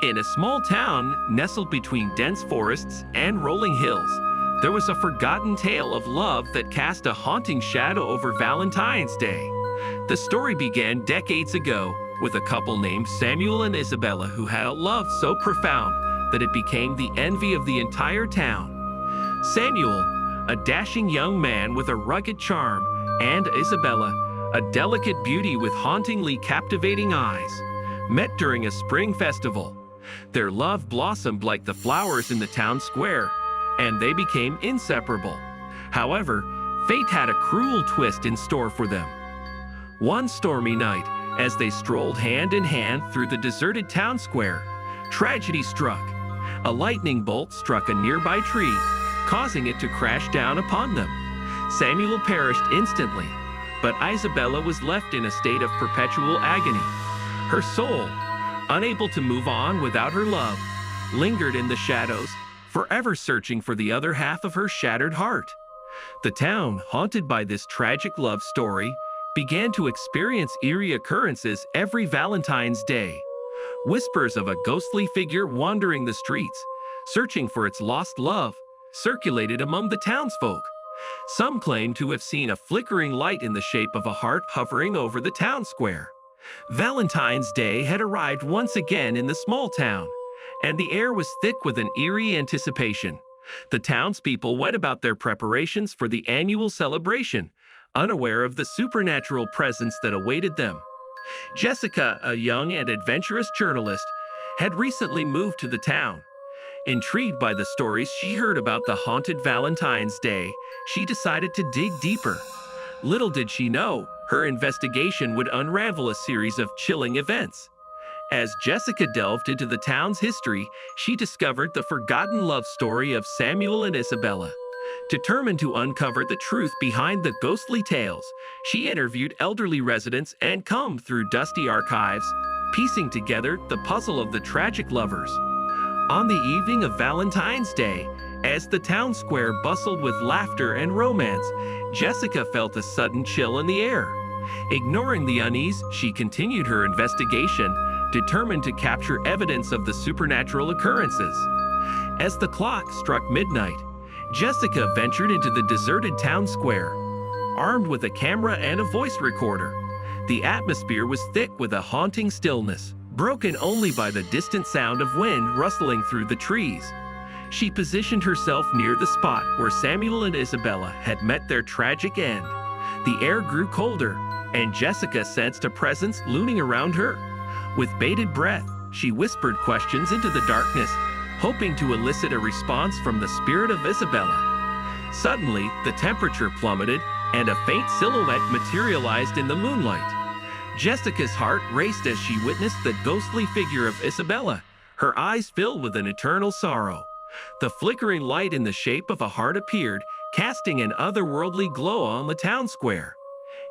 In a small town nestled between dense forests and rolling hills, there was a forgotten tale of love that cast a haunting shadow over Valentine's Day. The story began decades ago with a couple named Samuel and Isabella who had a love so profound that it became the envy of the entire town. Samuel, a dashing young man with a rugged charm, and Isabella, a delicate beauty with hauntingly captivating eyes, met during a spring festival. Their love blossomed like the flowers in the town square, and they became inseparable. However, fate had a cruel twist in store for them. One stormy night, as they strolled hand in hand through the deserted town square, tragedy struck. A lightning bolt struck a nearby tree, causing it to crash down upon them. Samuel perished instantly, but Isabella was left in a state of perpetual agony. Her soul, unable to move on without her love, lingered in the shadows, forever searching for the other half of her shattered heart. The town, haunted by this tragic love story, began to experience eerie occurrences every Valentine's Day. Whispers of a ghostly figure wandering the streets, searching for its lost love, circulated among the townsfolk. Some claimed to have seen a flickering light in the shape of a heart hovering over the town square. Valentine's Day had arrived once again in the small town, and the air was thick with an eerie anticipation. The townspeople went about their preparations for the annual celebration, unaware of the supernatural presence that awaited them. Jessica, a young and adventurous journalist, had recently moved to the town. Intrigued by the stories she heard about the haunted Valentine's Day, she decided to dig deeper. Little did she know, her investigation would unravel a series of chilling events. As Jessica delved into the town's history, she discovered the forgotten love story of Samuel and Isabella. Determined to uncover the truth behind the ghostly tales, she interviewed elderly residents and combed through dusty archives, piecing together the puzzle of the tragic lovers. On the evening of Valentine's Day, as the town square bustled with laughter and romance, Jessica felt a sudden chill in the air. Ignoring the unease, she continued her investigation, determined to capture evidence of the supernatural occurrences. As the clock struck midnight, Jessica ventured into the deserted town square, armed with a camera and a voice recorder. The atmosphere was thick with a haunting stillness, broken only by the distant sound of wind rustling through the trees. She positioned herself near the spot where Samuel and Isabella had met their tragic end. The air grew colder, and Jessica sensed a presence looming around her. With bated breath, she whispered questions into the darkness, hoping to elicit a response from the spirit of Isabella. Suddenly, the temperature plummeted, and a faint silhouette materialized in the moonlight. Jessica's heart raced as she witnessed the ghostly figure of Isabella, her eyes filled with an eternal sorrow. The flickering light in the shape of a heart appeared, casting an otherworldly glow on the town square.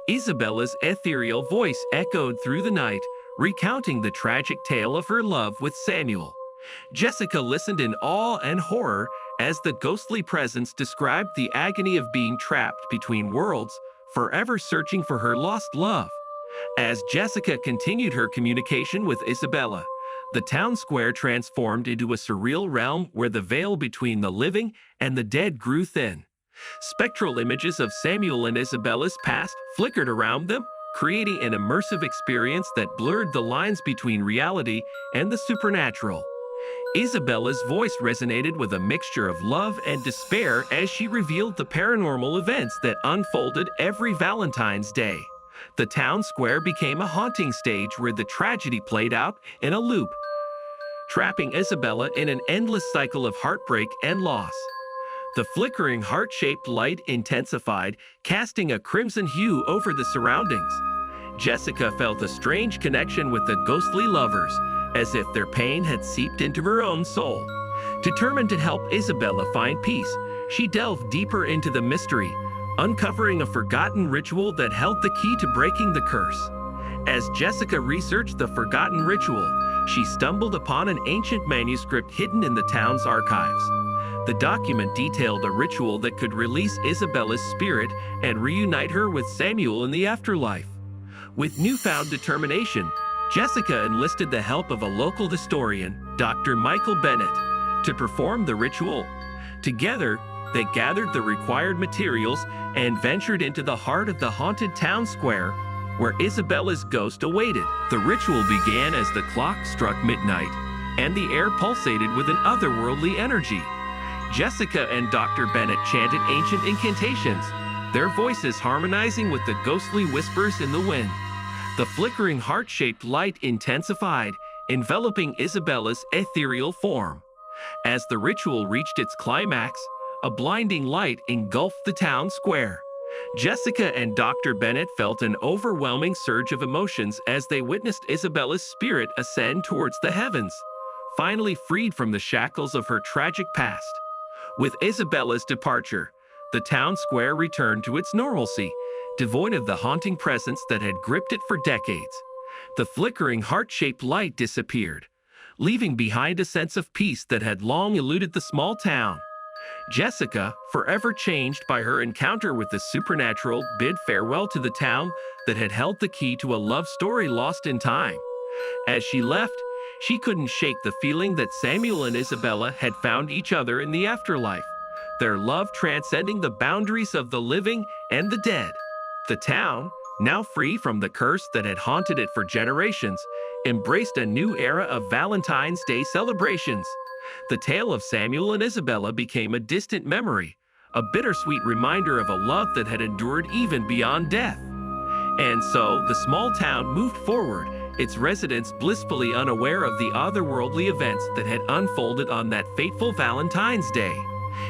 Isabella's ethereal voice echoed through the night, recounting the tragic tale of her love with Samuel. Jessica listened in awe and horror as the ghostly presence described the agony of being trapped between worlds, forever searching for her lost love. As Jessica continued her communication with Isabella, the town square transformed into a surreal realm where the veil between the living and the dead grew thin. Spectral images of Samuel and Isabella's past flickered around them, creating an immersive experience that blurred the lines between reality and the supernatural. Isabella's voice resonated with a mixture of love and despair as she revealed the paranormal events that unfolded every Valentine's Day. The town square became a haunting stage where the tragedy played out in a loop, trapping Isabella in an endless cycle of heartbreak and loss. The flickering heart-shaped light intensified, casting a crimson hue over the surroundings. Jessica felt a strange connection with the ghostly lovers, as if their pain had seeped into her own soul. Determined to help Isabella find peace, she delved deeper into the mystery, uncovering a forgotten ritual that held the key to breaking the curse. As Jessica researched the forgotten ritual, she stumbled upon an ancient manuscript hidden in the town's archives. The document detailed a ritual that could release Isabella's spirit and reunite her with Samuel in the afterlife. With newfound determination, Jessica enlisted the help of a local historian, Dr. Michael Bennett to perform the ritual. Together, they gathered the required materials and ventured into the heart of the haunted town square, where Isabella's ghost awaited. The ritual began as the clock struck midnight, and the air pulsated with an otherworldly energy. Jessica and Dr. Bennett chanted ancient incantations, their voices harmonizing with the ghostly whispers in the wind. The flickering heart-shaped light intensified, enveloping Isabella's ethereal form. As the ritual reached its climax, a blinding light engulfed the town square. Jessica and Dr. Bennett felt an overwhelming surge of emotions as they witnessed Isabella's spirit ascend towards the heavens, finally freed from the shackles of her tragic past. With Isabella's departure, the town square returned to its normalcy, devoid of the haunting presence that had gripped it for decades. The flickering heart-shaped light disappeared, leaving behind a sense of peace that had long eluded the small town. Jessica, forever changed by her encounter with the supernatural, bid farewell to the town that had held the key to a love story lost in time. As she left, she couldn't shake the feeling that Samuel and Isabella had found each other in the afterlife, their love transcending the boundaries of the living and the dead. The town, now free from the curse that had haunted it for generations, embraced a new era of Valentine's Day celebrations. The tale of Samuel and Isabella became a distant memory, a bittersweet reminder of a love that had endured even beyond death. And so, the small town moved forward, its residents blissfully unaware of the otherworldly events that had unfolded on that fateful Valentine's Day.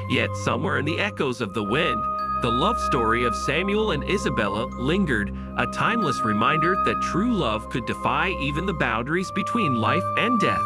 Yet, somewhere in the echoes of the wind, the love story of Samuel and Isabella lingered, a timeless reminder that true love could defy even the boundaries between life and death.